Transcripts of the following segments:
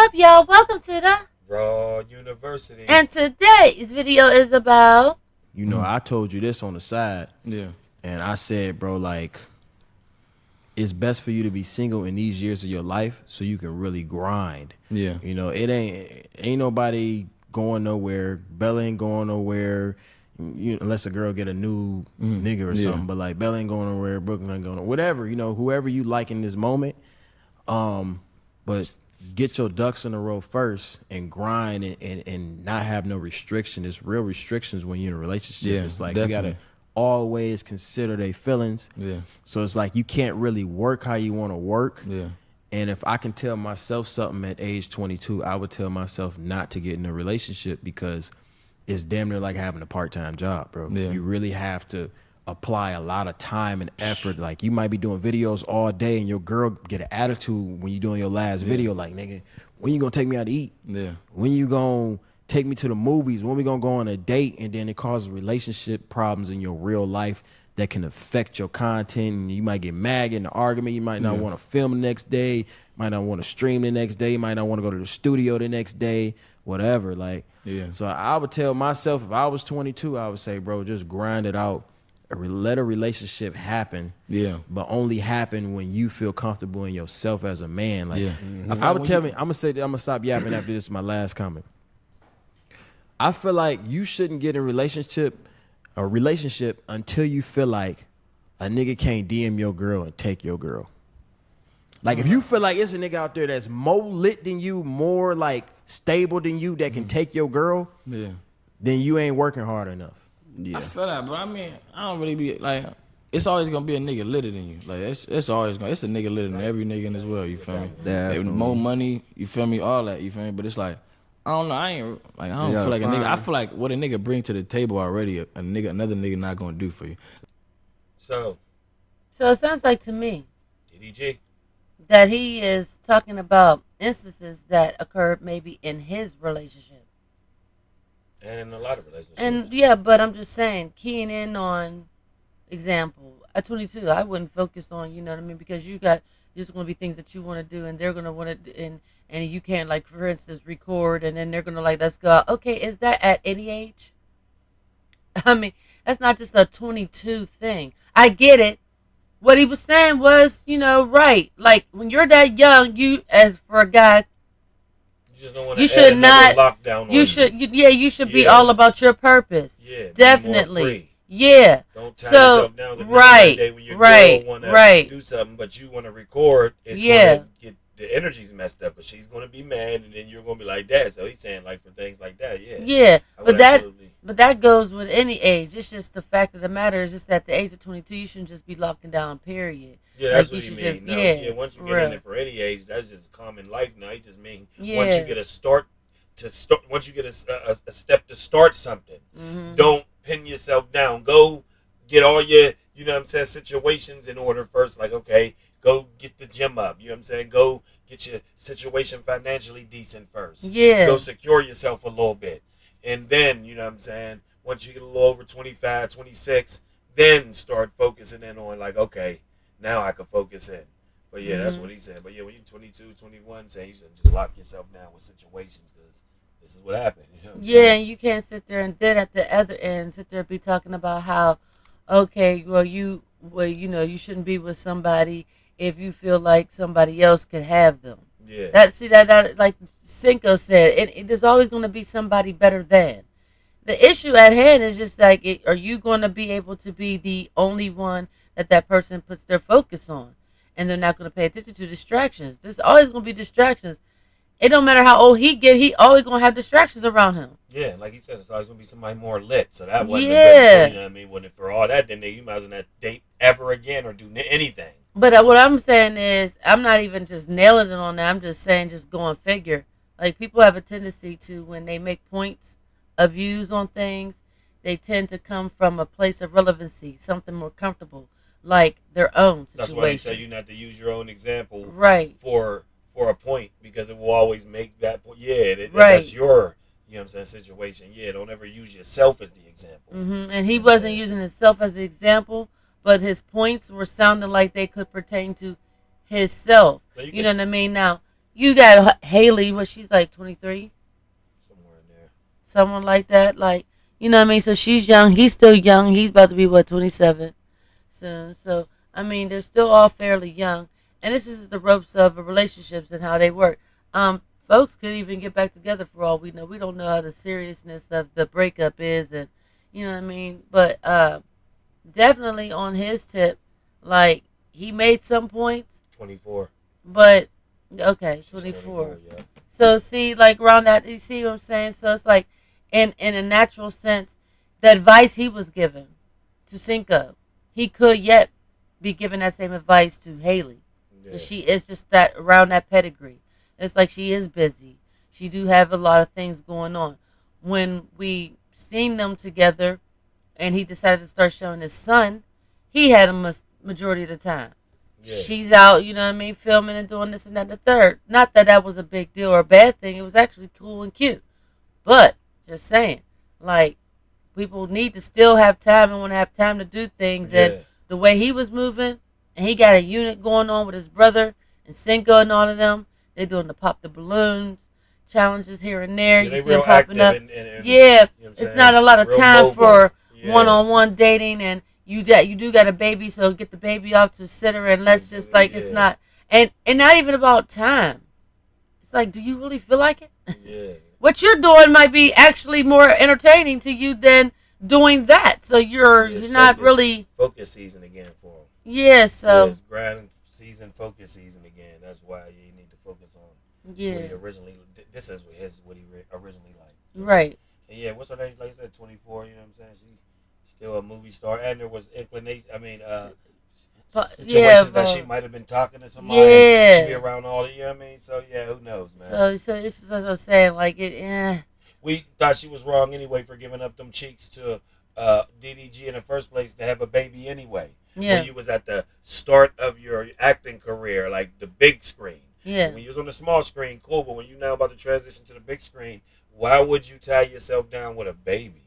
up, y'all? Welcome to the Raw University. and today's video is about I told you this on the side. Yeah. And I said, bro, like, it's best for you to be single in these years of your life so you can really grind. Yeah. It ain't nobody going nowhere. Bella ain't going nowhere. Unless a girl get a new nigga or something. But like Bella ain't going nowhere, Brooklyn ain't going nowhere. Whatever, whoever you like in this moment. But get your ducks in a row first and grind and not have no restriction. There's real restrictions when you're in a relationship. Yeah, it's like definitely. you gotta always consider their feelings. Yeah. So it's like you can't really work how you want to work. Yeah. And if I can tell myself something at age 22, I would tell myself not to get in a relationship because it's damn near like having a part-time job, bro. Yeah. You really have to apply a lot of time and effort. Like you might be doing videos all day and your girl get an attitude when you're doing your last video, like, nigga, when you gonna take me out to eat? Yeah. When you gonna take me to the movies? When we gonna go on a date? And then it causes relationship problems in your real life that can affect your content, and you might get mad, get in an argument. You might not want to film the next day, might not want to stream the next day, might not want to go to the studio the next day, whatever. Like, so I would tell myself if I was 22, I would say, bro, just grind it out. Let a relationship happen, but only happen when you feel comfortable in yourself as a man. Like, I would tell me, I'm gonna stop yapping after this is my last comment. I feel like you shouldn't get in a relationship until you feel like a nigga can't DM your girl and take your girl. Like, if you feel like it's a nigga out there that's more lit than you, more like stable than you, that can take your girl, then you ain't working hard enough. Yeah. I feel that, but I mean, I don't really be like. It's always gonna be a nigga litter than you. Like it's always gonna. It's a nigga litter than every nigga in this world. You feel me? Like, more money. You feel me? All that. You feel me? But it's like, I don't know. I don't feel like a nigga. I feel like what a nigga bring to the table already, another nigga not gonna do for you. So it sounds like to me DDG. that he is talking about instances that occurred maybe in his relationship. And in a lot of relationships. And yeah, but I'm just saying, keying in on example, at 22, I wouldn't focus on, you know what I mean, because there's going to be things that you want to do, and they're going to want to, and you can't, like, for instance, record, and then they're going to, like, let's go. Okay, is that at any age? I mean, that's not just a 22 thing. I get it. What he was saying was, right. Like, when you're that young, you, as for a guy, you should not. Lockdown you should. You should be all about your purpose. Yeah, definitely. Yeah. Don't tie yourself down. Right. Day when your right. girl wanna right. do something, but you want to record. It's gonna get the energy's messed up, but she's gonna be mad, and then you're gonna be like that. So he's saying like for things like that. Yeah. Yeah. But that goes with any age. It's just the fact of the matter is just at the age of 22, you shouldn't just be locking down. Period. Yeah, that's what you mean. Once you get in it for any age, that's just common life now. You just mean once you get once you get a step to start something, don't pin yourself down. Go get all your, situations in order first. Like, okay, go get the gym up. You know what I'm saying? Go get your situation financially decent first. Yeah. Go secure yourself a little bit. And then, you know what I'm saying, once you get a little over 25, 26, then start focusing in on like, okay, now I can focus in. But yeah, that's what he said. But yeah, when you're 22, 21, saying you should just lock yourself down with situations because this is what happened. You know what I'm saying? And you can't sit there and then at the other end sit there and be talking about how, okay, you shouldn't be with somebody if you feel like somebody else could have them. Yeah. That like Cinco said, there's always going to be somebody better than. The issue at hand is just like, are you going to be able to be the only one that person puts their focus on, and they're not going to pay attention to distractions? There's always going to be distractions. It don't matter how old he always going to have distractions around him. Yeah, like he said, it's always going to be somebody more lit. So that wasn't Yeah. a good, you know what I mean? When for all that, then you might as well not date ever again or do anything. But what I'm saying is, I'm not even just nailing it on that. I'm just saying, just going figure. Like, people have a tendency to, when they make points of views on things, they tend to come from a place of relevancy, something more comfortable, like their own situation. That's why they tell you not to use your own example for a point, because it will always make that point. Yeah, that's your, situation. Yeah, don't ever use yourself as the example. And he wasn't using himself as an example, but his points were sounding like they could pertain to himself. You know what I mean? Now, You got Haley, what she's like 23, somewhere in there. someone like that. Like, you know what I mean? So she's young. He's still young. He's about to be, what, 27 soon. So, I mean, they're still all fairly young. And this is the ropes of relationships and how they work. Folks could even get back together for all we know. We don't know how the seriousness of the breakup is, and you know what I mean. But definitely on his tip, like he made some points. 24. But okay, She's 24. Yeah. So see, like around that, you see what I'm saying? So it's like, in a natural sense, the advice he was given to Cinco, he could yet be giving that same advice to Haley. Yeah. She is just that around that pedigree. It's like she is busy. She do have a lot of things going on. When we seen them together, and he decided to start showing his son, he had him majority of the time. Yeah. She's out, you know what I mean, filming and doing this and that and the third. Not that that was a big deal or a bad thing. It was actually cool and cute. But just saying, like people need to still have time and want to have time to do things. Yeah. And the way he was moving, and he got a unit going on with his brother and Cinco and all of them. They're doing the pop the balloons challenges here and there. Yeah, you see them popping up. And, yeah, you know it's not a lot of real time mobile. for Yeah. one-on-one dating, and you do got a baby, so get the baby off to sitter, and let's just like it's not and not even about time. It's like, do you really feel like it? Yeah. What you're doing might be actually more entertaining to you than doing that. So you're not really focus season again for him. Yeah, so it's grind season, focus season again. That's why you need to focus on. Yeah. What he originally, this is what he originally liked. Right. And yeah, what's her name? Like I said, 24. You know what I'm saying? She's still a movie star, and there was inclination. I mean, situations that she might have been talking to somebody. Yeah. She be around all the. You know what I mean? So yeah, who knows, man? So it's just as I was saying, like it. Yeah. We thought she was wrong anyway for giving up them cheeks to DDG in the first place to have a baby anyway. Yeah. When you was at the start of your acting career, like the big screen. Yeah. When you was on the small screen, cool. But when you now about to transition to the big screen, why would you tie yourself down with a baby?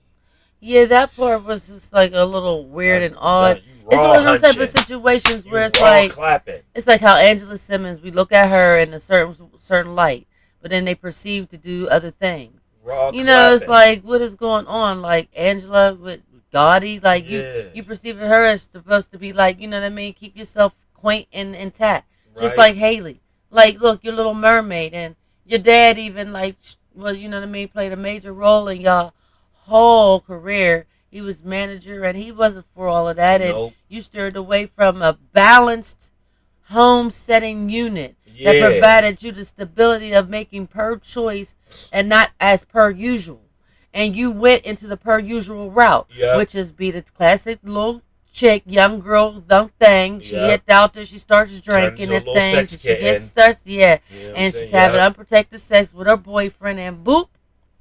Yeah, that part was just like a little weird and odd. It's one of those type of situations where it's like clapping. It's like how Angela Simmons, we look at her in a certain light, but then they perceive to do other things. You know, it's like, what is going on? Like Angela with Gotti, like you perceiving her as supposed to be like, you know what I mean? Keep yourself quaint and intact, just like Haley. Like, look, your Little Mermaid, and your dad even like was, you know what I mean, played a major role in y'all whole career. He was manager, and he wasn't for all of that. Nope. And you steered away from a balanced home setting unit that provided you the stability of making per choice and not as per usual. And you went into the per usual route, which is be the classic little chick, young girl, dumb thing. She hit out there, she starts drinking and things. She gets thirsty, you know and she's having unprotected sex with her boyfriend, and boop,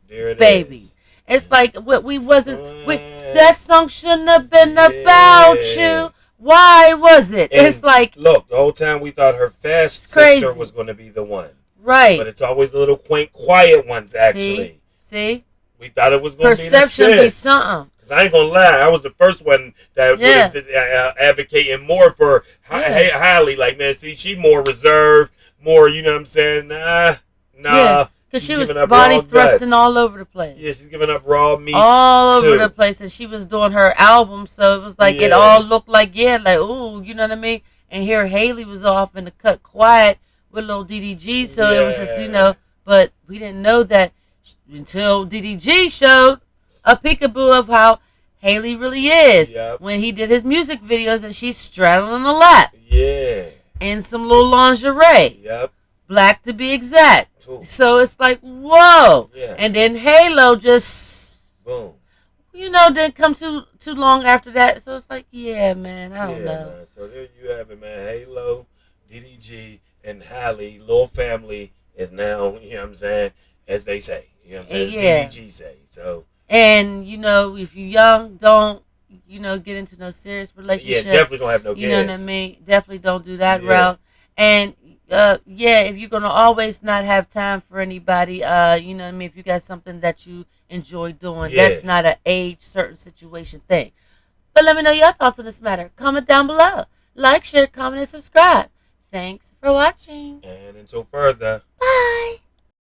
there it baby. Is. It's like what we wasn't. That song shouldn't have been about you. Why was it? And it's like, look, the whole time we thought her fast sister was going to be the one, right? But it's always the little quaint, quiet ones. Actually, see, we thought it was going to be the perception be something. Because I ain't gonna lie, I was the first one that advocating more for Halle. Like, man, see, she more reserved, more, you know what I'm saying? Nah. Because she was body thrusting all over the place. Yeah, she's giving up raw meats all over the place, and she was doing her album, so it was like it all looked like like ooh, you know what I mean. And here Haley was off in the cut, quiet with little DDG, so it was just but we didn't know that until DDG showed a peekaboo of how Haley really is when he did his music videos, and she's straddling the lap, in some little lingerie, black to be exact. So it's like, whoa. And then Halo just boom. You know, didn't come too long after that. So it's like, man, I don't know. Man. So there you have it, man. Halo, DDG, and Halle, little family is now, you know what I'm saying, as they say. You know what I'm saying? As DDG say. So. And, you know, if you're young, don't, get into no serious relationship. Yeah, definitely don't have no kids. You know what I mean? Definitely don't do that route. And if you're gonna always not have time for anybody, you know what I mean, if you got something that you enjoy doing, that's not an age certain situation thing. But let me know your thoughts on this matter. Comment down below. Like, share, comment, and subscribe. Thanks for watching. And until further. Bye.